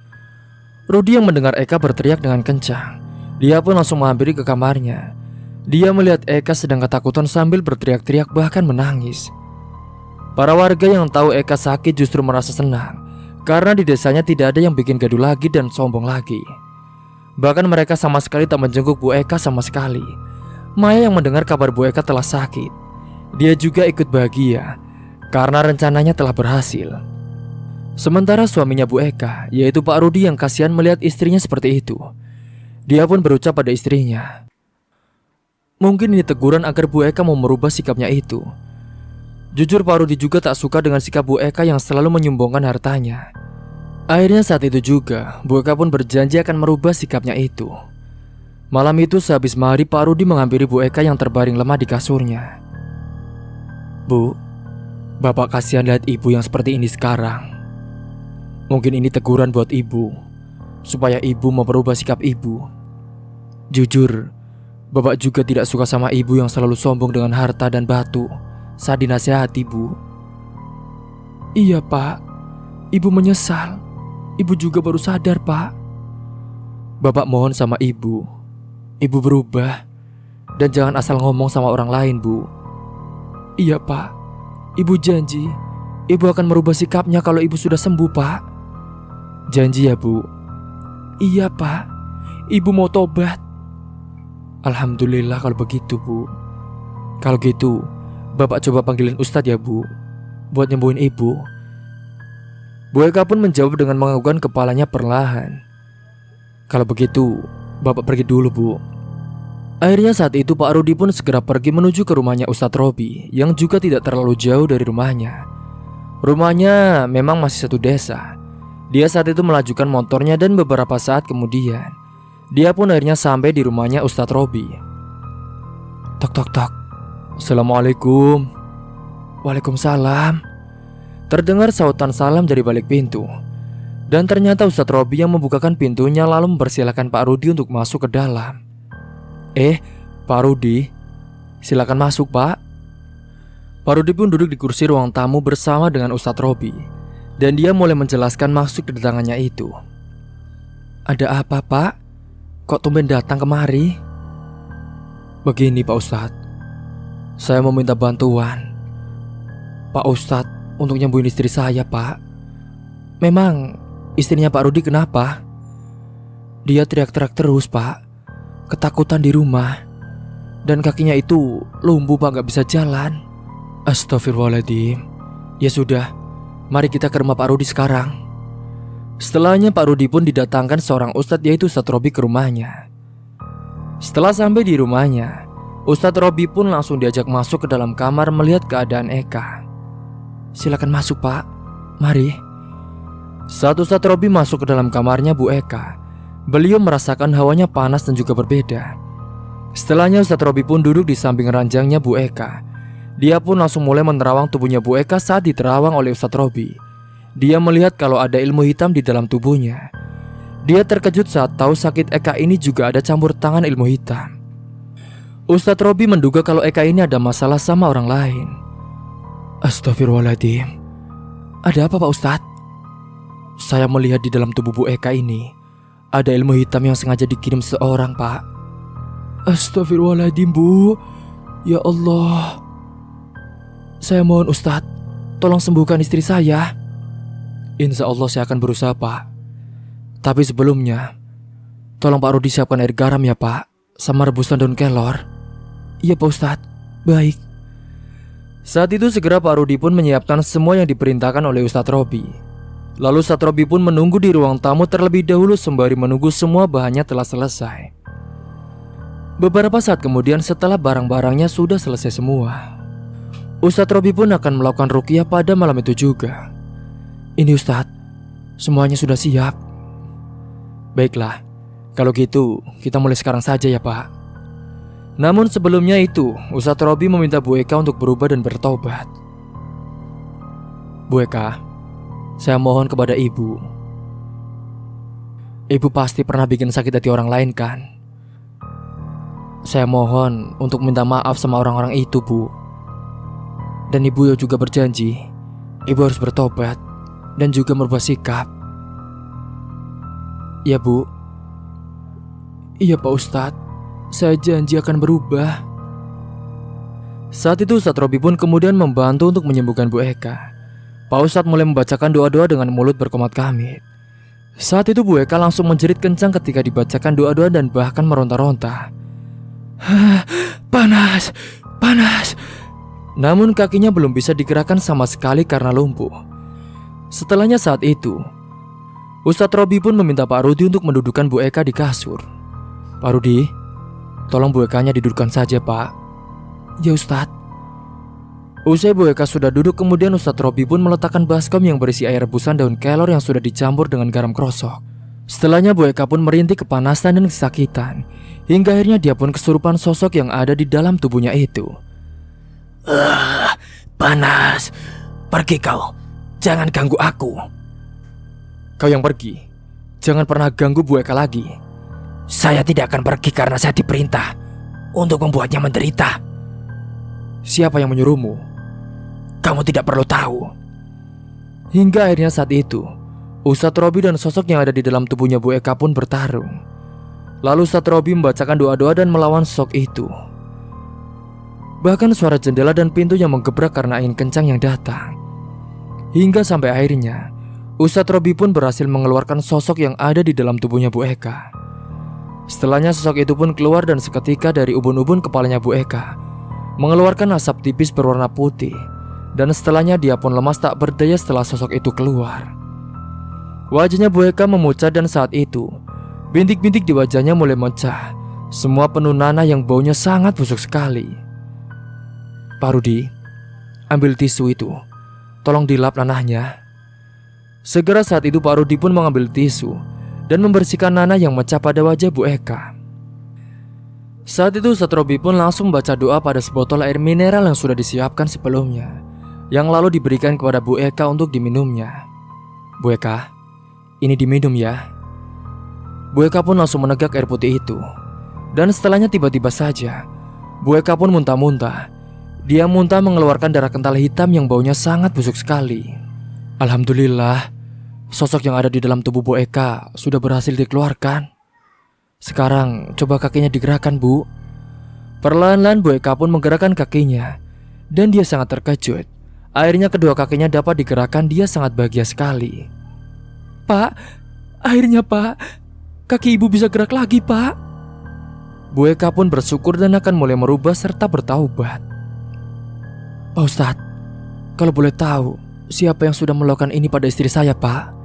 Rudi yang mendengar Eka berteriak dengan kencang, dia pun langsung menghampiri ke kamarnya. Dia melihat Eka sedang ketakutan sambil berteriak-teriak bahkan menangis. Para warga yang tahu Eka sakit justru merasa senang, karena di desanya tidak ada yang bikin gaduh lagi dan sombong lagi. Bahkan mereka sama sekali tak menjenguk Bu Eka sama sekali. Maya yang mendengar kabar Bu Eka telah sakit, dia juga ikut bahagia karena rencananya telah berhasil. Sementara suaminya Bu Eka, yaitu Pak Rudi yang kasihan melihat istrinya seperti itu, dia pun berucap pada istrinya. Mungkin ini teguran agar Bu Eka mau merubah sikapnya itu. Jujur Pak Rudi juga tak suka dengan sikap Bu Eka yang selalu menyumbangkan hartanya. Akhirnya saat itu juga Bu Eka pun berjanji akan merubah sikapnya itu. Malam itu sehabis maghrib Pak Rudi menghampiri Bu Eka yang terbaring lemah di kasurnya. Bu, Bapak kasihan lihat ibu yang seperti ini sekarang. Mungkin ini teguran buat ibu, supaya ibu mau berubah sikap ibu. Jujur, Bapak juga tidak suka sama ibu yang selalu sombong dengan harta dan batu saat dinasihati, Bu. Iya, Pak. Ibu menyesal. Ibu juga baru sadar, Pak. Bapak mohon sama ibu berubah dan jangan asal ngomong sama orang lain, Bu. Iya, Pak. Ibu janji ibu akan merubah sikapnya kalau ibu sudah sembuh, Pak. Janji ya, Bu? Iya, Pak. Ibu mau tobat. Alhamdulillah kalau begitu, Bu. Kalau gitu, Bapak coba panggilin Ustadz ya, Bu, buat nyembuhin ibu. Bu Eka pun menjawab dengan menganggukkan kepalanya perlahan. Kalau begitu, Bapak pergi dulu, Bu. Akhirnya saat itu Pak Rudi pun segera pergi menuju ke rumahnya Ustadz Robi yang juga tidak terlalu jauh dari rumahnya. Rumahnya memang masih satu desa. Dia saat itu melajukan motornya dan beberapa saat kemudian dia pun akhirnya sampai di rumahnya Ustadz Robi. Tok tok tok. Assalamualaikum. Waalaikumsalam. Terdengar sautan salam dari balik pintu. Dan ternyata Ustadz Robi yang membukakan pintunya lalu mempersilahkan Pak Rudi untuk masuk ke dalam. Pak Rudi, silakan masuk, Pak. Pak Rudi pun duduk di kursi ruang tamu bersama dengan Ustadz Robi. Dan dia mulai menjelaskan maksud kedatangannya itu. Ada apa, Pak? Kok tumben datang kemari? Begini, Pak Ustadz. Saya mau minta bantuan Pak Ustadz untuk nyembuhin istri saya, Pak. Memang istrinya Pak Rudi kenapa? Dia teriak-teriak terus, Pak. Ketakutan di rumah. Dan kakinya itu lumpuh, Pak, gak bisa jalan. Astagfirullahaladzim. Ya sudah, mari kita ke rumah Pak Rudi sekarang. Setelahnya Pak Rudi pun didatangkan seorang ustadz yaitu Ustadz Robi ke rumahnya. Setelah sampai di rumahnya, Ustadz Robi pun langsung diajak masuk ke dalam kamar melihat keadaan Eka. Silakan masuk, Pak. Mari. Saat Ustadz Robi masuk ke dalam kamarnya Bu Eka, beliau merasakan hawanya panas dan juga berbeda. Setelahnya Ustadz Robi pun duduk di samping ranjangnya Bu Eka. Dia pun langsung mulai menerawang tubuhnya Bu Eka saat diterawang oleh Ustadz Robi. Dia melihat kalau ada ilmu hitam di dalam tubuhnya. Dia terkejut saat tahu sakit Eka ini juga ada campur tangan ilmu hitam. Ustadz Robi menduga kalau Eka ini ada masalah sama orang lain. Astagfirullahaladzim. Ada apa, Pak Ustadz? Saya melihat di dalam tubuh Bu Eka ini ada ilmu hitam yang sengaja dikirim seorang, Pak. Astagfirullahaladzim, Bu. Ya Allah. Saya mohon Ustadz, tolong sembuhkan istri saya. Insya Allah saya akan berusaha, Pak. Tapi sebelumnya, tolong Pak Rudi siapkan air garam ya, Pak, sama rebusan daun kelor. Iya, Pak Ustadz. Baik. Saat itu segera Pak Rudi pun menyiapkan semua yang diperintahkan oleh Ustadz Robi. Lalu Ustadz Robi pun menunggu di ruang tamu terlebih dahulu sembari menunggu semua bahannya telah selesai. Beberapa saat kemudian setelah barang-barangnya sudah selesai semua, Ustadz Robi pun akan melakukan ruqyah pada malam itu juga. Ini Ustadz, semuanya sudah siap. Baiklah, kalau gitu kita mulai sekarang saja ya, Pak. Namun sebelumnya itu, Ustadz Robi meminta Bu Eka untuk berubah dan bertobat. Bu Eka, saya mohon kepada Ibu. Ibu pasti pernah bikin sakit hati orang lain, kan? Saya mohon untuk minta maaf sama orang-orang itu, Bu. Dan Ibu juga berjanji Ibu harus bertobat dan juga merubah sikap. Ya, Bu. Iya, Pak Ustadz. Saya janji akan berubah. Saat itu Ustadz Robi pun kemudian membantu untuk menyembuhkan Bu Eka. Pak Ustadz mulai membacakan doa-doa dengan mulut berkomat kamit. Saat itu Bu Eka langsung menjerit kencang ketika dibacakan doa-doa dan bahkan meronta-ronta. Panas, panas. Namun kakinya belum bisa digerakkan sama sekali karena lumpuh. Setelahnya saat itu, Ustadz Robi pun meminta Pak Rudi untuk mendudukkan Bu Eka di kasur. Pak Rudi, tolong Bu Ekanya didudukkan saja, Pak. Ya Ustadz. Usai Bu Eka sudah duduk, kemudian Ustadz Robi pun meletakkan baskom yang berisi air rebusan daun kelor yang sudah dicampur dengan garam krosok. Setelahnya Bu Eka pun merintih kepanasan dan kesakitan, hingga akhirnya dia pun kesurupan sosok yang ada di dalam tubuhnya itu. Panas. Pergi kau. Jangan ganggu aku. Kau yang pergi. Jangan pernah ganggu Bu Eka lagi. Saya tidak akan pergi karena saya diperintah untuk membuatnya menderita. Siapa yang menyuruhmu? Kamu tidak perlu tahu. Hingga akhirnya saat itu, Ustadz Robi dan sosok yang ada di dalam tubuhnya Bu Eka pun bertarung. Lalu Ustadz Robi membacakan doa-doa dan melawan sosok itu. Bahkan suara jendela dan pintu yang menggebrak karena angin kencang yang datang. Hingga sampai akhirnya Ustadz Robi pun berhasil mengeluarkan sosok yang ada di dalam tubuhnya Bu Eka. Setelahnya sosok itu pun keluar dan seketika dari ubun-ubun kepalanya Bu Eka mengeluarkan asap tipis berwarna putih. Dan setelahnya dia pun lemas tak berdaya setelah sosok itu keluar. Wajahnya Bu Eka memucat dan saat itu bintik-bintik di wajahnya mulai mecah. Semua penuh nanah yang baunya sangat busuk sekali. Pak Rudi, ambil tisu itu. Tolong dilap nanahnya. Segera saat itu Pak Rudi pun mengambil tisu dan membersihkan nanah yang mecah pada wajah Bu Eka. Saat itu Ustadz Robi pun langsung membaca doa pada sebotol air mineral yang sudah disiapkan sebelumnya, yang lalu diberikan kepada Bu Eka untuk diminumnya. Bu Eka, ini diminum ya. Bu Eka pun langsung menegak air putih itu. Dan setelahnya tiba-tiba saja Bu Eka pun muntah-muntah. Dia muntah mengeluarkan darah kental hitam yang baunya sangat busuk sekali. Alhamdulillah, sosok yang ada di dalam tubuh Bu Eka sudah berhasil dikeluarkan. Sekarang coba kakinya digerakkan, Bu. Perlahan-lahan Bu Eka pun menggerakkan kakinya. Dan dia sangat terkejut. Akhirnya kedua kakinya dapat digerakkan. Dia sangat bahagia sekali. Pak, akhirnya Pak, kaki ibu bisa gerak lagi Pak. Bu Eka pun bersyukur dan akan mulai merubah serta bertaubat. Pak Ustadz, kalau boleh tahu, siapa yang sudah melakukan ini pada istri saya Pak?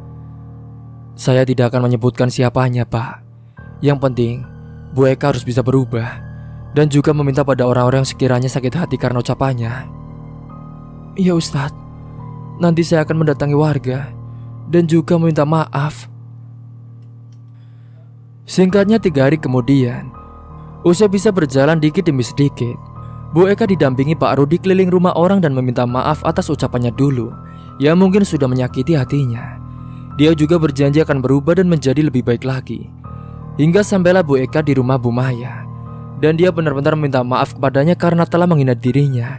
Saya tidak akan menyebutkan siapanya Pak. Yang penting, Bu Eka harus bisa berubah. Dan juga meminta pada orang-orang yang sekiranya sakit hati karena ucapannya. Iya Ustadz, nanti saya akan mendatangi warga dan juga meminta maaf. Singkatnya 3 hari kemudian, usai bisa berjalan dikit demi sedikit, Bu Eka didampingi Pak Rudi keliling rumah orang dan meminta maaf atas ucapannya dulu yang mungkin sudah menyakiti hatinya. Dia juga berjanji akan berubah dan menjadi lebih baik lagi. Hingga sampailah Bu Eka di rumah Bu Maya. Dan dia benar-benar meminta maaf kepadanya karena telah menghina dirinya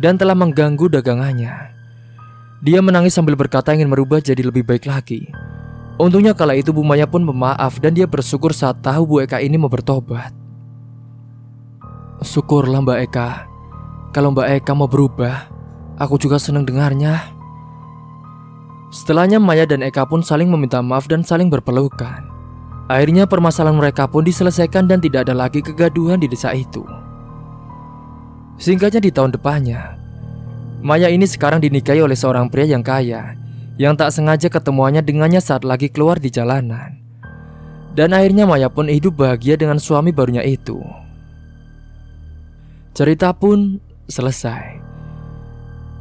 dan telah mengganggu dagangannya. Dia menangis sambil berkata ingin merubah jadi lebih baik lagi. Untungnya kala itu Bu Maya pun memaaf dan dia bersyukur saat tahu Bu Eka ini mau bertobat. Syukurlah Mbak Eka. Kalau Mbak Eka mau berubah, aku juga senang dengarnya. Setelahnya Maya dan Eka pun saling meminta maaf dan saling berpelukan. Akhirnya permasalahan mereka pun diselesaikan dan tidak ada lagi kegaduhan di desa itu. Singkatnya di tahun depannya, Maya ini sekarang dinikahi oleh seorang pria yang kaya, yang tak sengaja ketemuannya dengannya saat lagi keluar di jalanan. Dan akhirnya Maya pun hidup bahagia dengan suami barunya itu. Cerita pun selesai.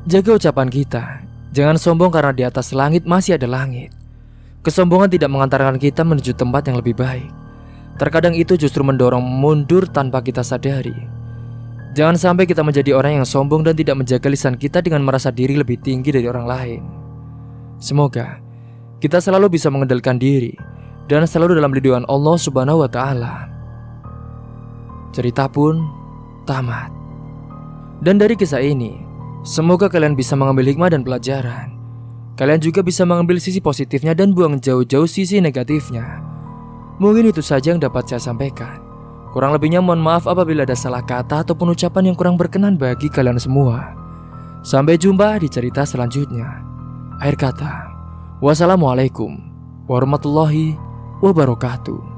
Jaga ucapan kita, jangan sombong karena di atas langit masih ada langit. Kesombongan tidak mengantarkan kita menuju tempat yang lebih baik. Terkadang itu justru mendorong mundur tanpa kita sadari. Jangan sampai kita menjadi orang yang sombong dan tidak menjaga lisan kita dengan merasa diri lebih tinggi dari orang lain. Semoga kita selalu bisa mengendalikan diri dan selalu dalam lindungan Allah Subhanahu wa Ta'ala. Cerita pun tamat. Dan dari kisah ini, semoga kalian bisa mengambil hikmah dan pelajaran. Kalian juga bisa mengambil sisi positifnya dan buang jauh-jauh sisi negatifnya. Mungkin itu saja yang dapat saya sampaikan. Kurang lebihnya mohon maaf apabila ada salah kata ataupun ucapan yang kurang berkenan bagi kalian semua. Sampai jumpa di cerita selanjutnya. Akhir kata, wassalamualaikum warahmatullahi wabarakatuh.